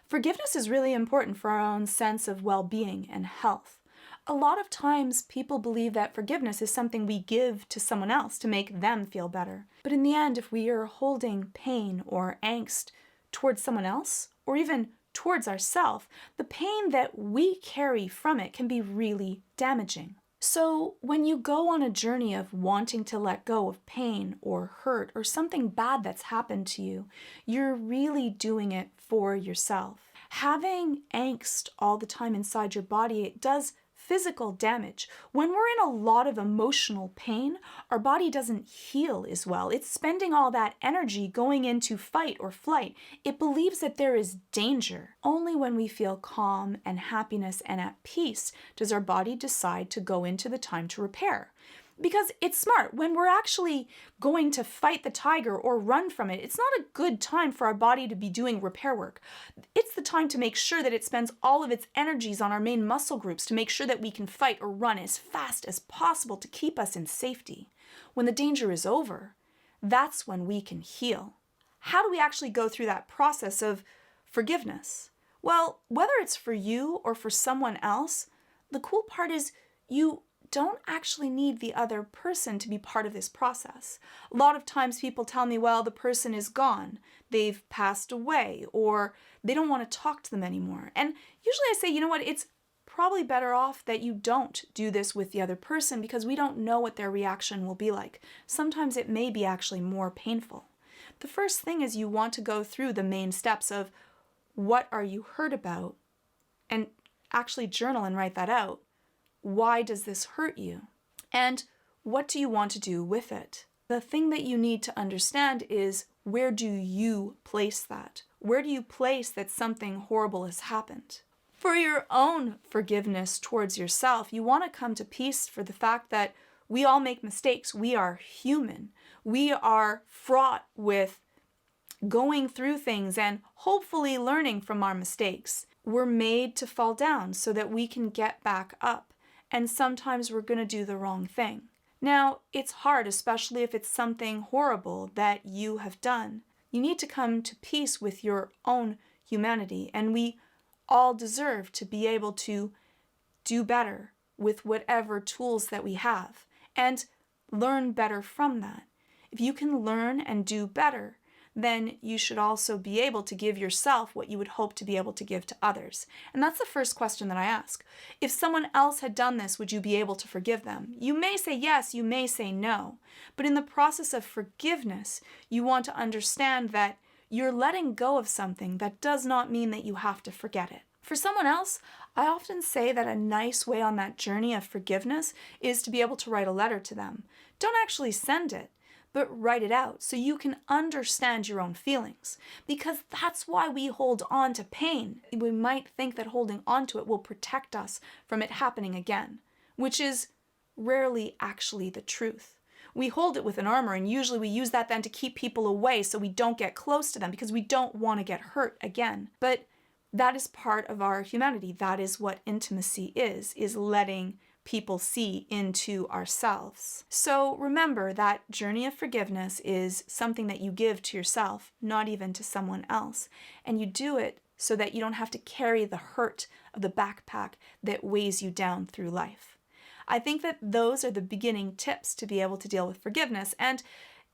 Forgiveness is really important for our own sense of well-being and health. A lot of times people believe that forgiveness is something we give to someone else to make them feel better. But in the end, if we are holding pain or angst towards someone else, or even towards ourselves, the pain that we carry from it can be really damaging. So when you go on a journey of wanting to let go of pain or hurt or something bad that's happened to you, you're really doing it for yourself. Having angst all the time inside your body, it does physical damage. When we're in a lot of emotional pain, our body doesn't heal as well. It's spending all that energy going into fight or flight. It believes that there is danger. Only when we feel calm and happiness and at peace does our body decide to go into the time to repair. Because it's smart. When we're actually going to fight the tiger or run from it, it's not a good time for our body to be doing repair work. It's the time to make sure that it spends all of its energies on our main muscle groups to make sure that we can fight or run as fast as possible to keep us in safety. When the danger is over, that's when we can heal. How do we actually go through that process of forgiveness? Well, whether it's for you or for someone else, the cool part is you don't actually need the other person to be part of this process. A lot of times people tell me, well, the person is gone, they've passed away, or they don't want to talk to them anymore. And usually I say, you know what, it's probably better off that you don't do this with the other person because we don't know what their reaction will be like. Sometimes it may be actually more painful. The first thing is you want to go through the main steps of what are you hurt about, and actually journal and write that out. Why does this hurt you? And what do you want to do with it? The thing that you need to understand is, where do you place that? Where do you place that something horrible has happened? For your own forgiveness towards yourself, you want to come to peace for the fact that we all make mistakes. We are human. We are fraught with going through things and hopefully learning from our mistakes. We're made to fall down so that we can get back up. And sometimes we're going to do the wrong thing. Now, it's hard, especially if it's something horrible that you have done. You need to come to peace with your own humanity, and we all deserve to be able to do better with whatever tools that we have and learn better from that. If you can learn and do better, then you should also be able to give yourself what you would hope to be able to give to others. And that's the first question that I ask. If someone else had done this, would you be able to forgive them? You may say yes, you may say no. But in the process of forgiveness, you want to understand that you're letting go of something that does not mean that you have to forget it. For someone else, I often say that a nice way on that journey of forgiveness is to be able to write a letter to them. Don't actually send it, but write it out so you can understand your own feelings. Because that's why we hold on to pain. We might think that holding on to it will protect us from it happening again, which is rarely actually the truth. We hold it with an armor, and usually we use that then to keep people away so we don't get close to them because we don't want to get hurt again. But that is part of our humanity. That is what intimacy is letting people see into ourselves. So remember that journey of forgiveness is something that you give to yourself, not even to someone else. And you do it so that you don't have to carry the hurt of the backpack that weighs you down through life. I think that those are the beginning tips to be able to deal with forgiveness. And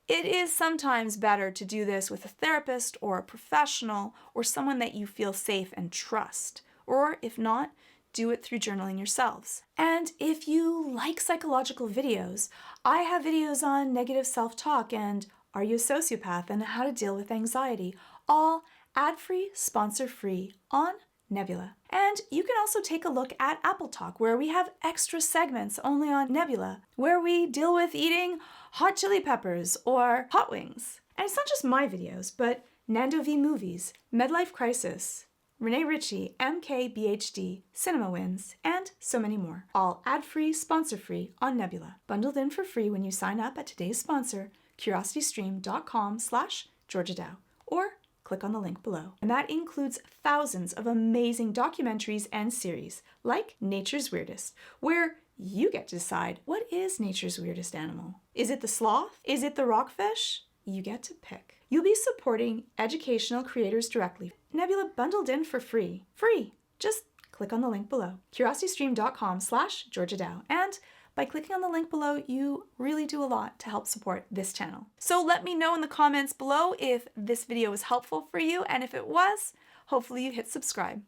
it is sometimes better to do this with a therapist or a professional or someone that you feel safe and trust. Or if not, do it through journaling yourselves. And if you like psychological videos, I have videos on negative self-talk and are you a sociopath and how to deal with anxiety, all ad-free, sponsor-free on Nebula. And you can also take a look at Apple Talk, where we have extra segments only on Nebula, where we deal with eating hot chili peppers or hot wings. And it's not just my videos, but Nando V Movies, Midlife Crisis, Renee Ritchie, MKBHD, Cinema Wins, and so many more. All ad-free, sponsor-free on Nebula. Bundled in for free when you sign up at today's sponsor, curiositystream.com/Georgia Dow, or click on the link below. And that includes thousands of amazing documentaries and series, like Nature's Weirdest, where you get to decide, what is nature's weirdest animal? Is it the sloth? Is it the rockfish? You get to pick. You'll be supporting educational creators directly. Nebula bundled in for free. Free! Just click on the link below, curiositystream.com/Georgia Dow. And by clicking on the link below, you really do a lot to help support this channel. So let me know in the comments below if this video was helpful for you, and if it was, hopefully you hit subscribe.